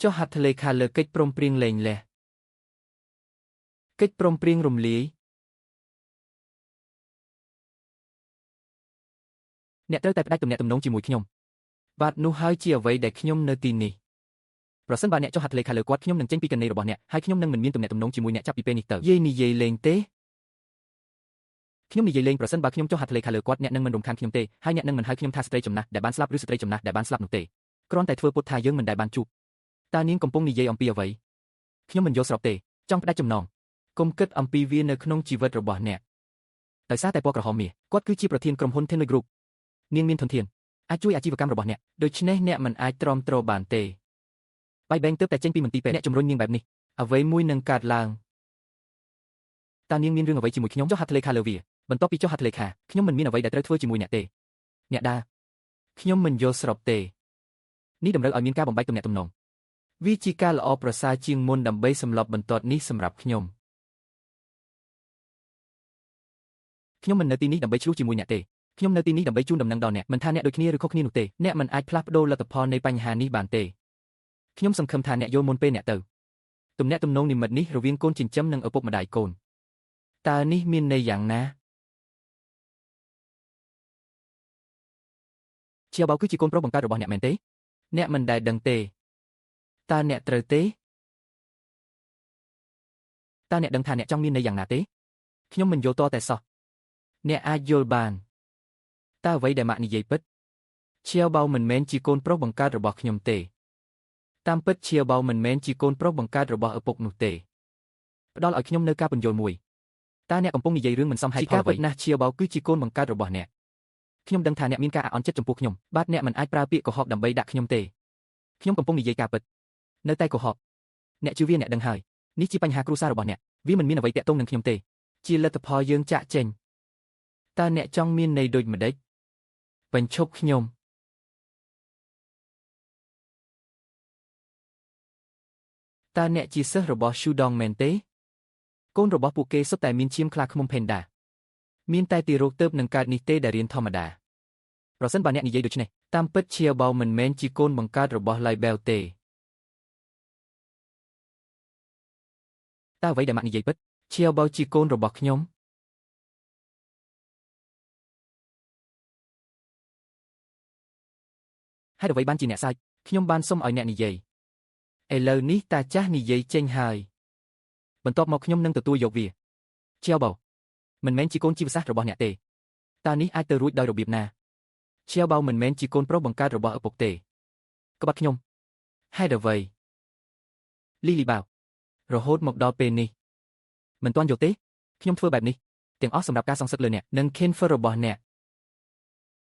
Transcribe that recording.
ចុះហត្ថលេខាលើកិច្ចព្រមព្រៀងលែងលះកិច្ចព្រមព្រៀងរំលាយអ្នកត្រូវតែផ្ដាច់ទំនាក់ទំនងជាមួយខ្ញុំបាទនោះហើយជាអ្វីដែលខ្ញុំនៅទីនេះប្រសិនបើអ្នកចុះហត្ថលេខាលើគាត់ខ្ញុំនឹងចេញពីកណីរបស់អ្នកហើយខ្ញុំនឹងមិនមានទំនាក់ទំនងជាមួយអ្នកចាប់ពីពេលនេះទៅយាយនិយាយលេងទេខ្ញុំនិយាយលេងប្រសិនបើខ្ញុំចុះហត្ថលេខាលើគាត់អ្នកនឹងមិនរំខានខ្ញុំទេហើយអ្នកនឹងមិនហៅខ្ញុំថាស្ត្រីចំណាស់ដែលបានស្លាប់ឬស្ត្រីចំណាស់ដែលបានស្លាប់នោះទេគ្រាន់តែធ្វើពុតថាយើងមិនដែលបានជួបតើនាងកំពុងនិយាយអំពីអ្វីខ្ញុំមិនយល់ស្របទេចង់ផ្ដាច់ចំណងកុំគិតអំពីវានៅក្នុងជីវិតរបស់អ្នកដោយសារតែពណ៌ក្រហមមាសគាត់គឺជាប្រធានក្រុមហ៊ុន Tenley Group នាងមានធនធានអាចជួយអាជីវកម្មរបស់អ្នកដូច្នេះអ្នកមិនអាចទ្រាំទ្របានទេបាយបែងទើបតែចេញពីមន្ទីរពេទ្យអ្នកជំរុញនាងបែបនេះអ្វីមួយនឹងកើតឡើងតើនាងមានរឿងអ្វីជាមួយខ្ញុំចុះហត្ថលេខាលើវាបន្ទាប់ពីចុះហត្ថលេខាខ្ញុំមិនមានអ្វីដែលត្រូវធ្វើជាមួយអ្នកទេអ្នកដាខ្ញុំមិនយល់ស្របទេនេះតម្រូវឲ្យមានការបំបែកទំនាក់ទំនងវាជាការល្អប្រសើរជាងមុនដើម្បីសម្លប់បន្ទាត់នេះសម្រាប់ខ្ញុំមិននៅទីនេះដើម្បីឆ្លោះជាមួយអ្នកទេខ្ញុំនៅទីនេះដើម្បីជូនដំណឹងដល់អ្នកមិនថាអ្នកដូចគ្នាឬខុសគ្នានោះទេអ្នកមិនអាចផ្លាស់ប្ដូរលទ្ធផលនៃបញ្ហានេះបានទេខ្ញុំសង្ឃឹមថាអ្នកយល់មុនពេលអ្នកទៅទំនាក់ទំនងនិមិត្តនេះរវាងកូនចិញ្ចឹមនិងឪពុកម្ដាយកូនតើនេះមានន័យយ៉ាងណាជាបោកគឺជាកូនប្រុសបង្កើតរបស់អ្នកមែនទេអ្នកមិនដែលដឹងទេតើអ្នកត្រូវទេតើអ្នកដឹងថាអ្នកចង់មានន័យយ៉ាងណាទេខ្ញុំមិនយល់តតែសោះអ្នកអាចយល់បានតើអ្វីដែលម៉ាក់និយាយពិតឈៀវបៅមិនមែនជាកូនប្រុសបង្កើតរបស់ខ្ញុំទេតាមពិតឈៀវបៅមិនមែនជាកូនប្រុសបង្កើតរបស់ឪពុកនោះទេផ្ដល់ឲ្យខ្ញុំនៅការពន្យល់មួយតើអ្នកកំពុងនិយាយរឿងមិនសមហេតុផលអ្វីណាស់ឈៀវបៅគឺជាកូនបង្កើតរបស់អ្នកខ្ញុំដឹងថាអ្នកមានការអាក់អន់ចិត្តចំពោះខ្ញុំបាទអ្នកមិនអាចប្រើពាក្យកុហកដើម្បីដាក់ខ្ញុំទេខ្ញុំកំពុងនិយាយការពិតនៅតែកុហកអ្នកជឿវាអ្នកដឹងហើយនេះជាបញ្ហាគ្រួសាររបស់អ្នកវាមិនមានអ្វីតាក់ទងនឹងខ្ញុំទេជាលទ្ធផលយើងចាក់ចេញតើអ្នកចង់មានន័យដូចម្ដេចបញ្ឈប់ខ្ញុំតើអ្នកជាសិស្សរបស់ Shudong មែនទេកូនរបស់ពួកគេសុទ្ធតែមានឈាមខ្លាឃ្មុំ Panda មានតែទីរោគទៅនឹងកើតនេះទេដែលរៀនធម្មតាប្រសិនបើអ្នកនិយាយដូច្នេះតាមពិតឈៀវបៅមិនមែនជាកូនបង្កើតរបស់ Libel ទេតើអ្វីដែលម៉ាក់និយាយពិតឈៀវបៅជាកូនរបស់ខ្ញុំហេតុអ្វីបានជាអ្នកសាច់ខ្ញុំបានសុំឲ្យអ្នកនិយាយឥឡូវនេះតាចាស់និយាយចេញហើយបន្ទាប់មកខ្ញុំនឹងទទួលយកវាឈៀវបៅមិនមែនជាកូនជីវសាស្ត្ររបស់អ្នកទេតើនេះអាចទៅរួចដោយរបៀបណាឈៀវបៅមិនមែនជាកូនប្រុសបង្កើតរបស់ឪពុកទេក្បត់ខ្ញុំហេតុអ្វីលីលីបាវរហូតមកដល់ពេលនេះមិនទាន់យល់ទេខ្ញុំធ្វើបែបនេះទាំងអស់សម្រាប់ការសងសឹកលើអ្នកនិង Kenfer របស់អ្នក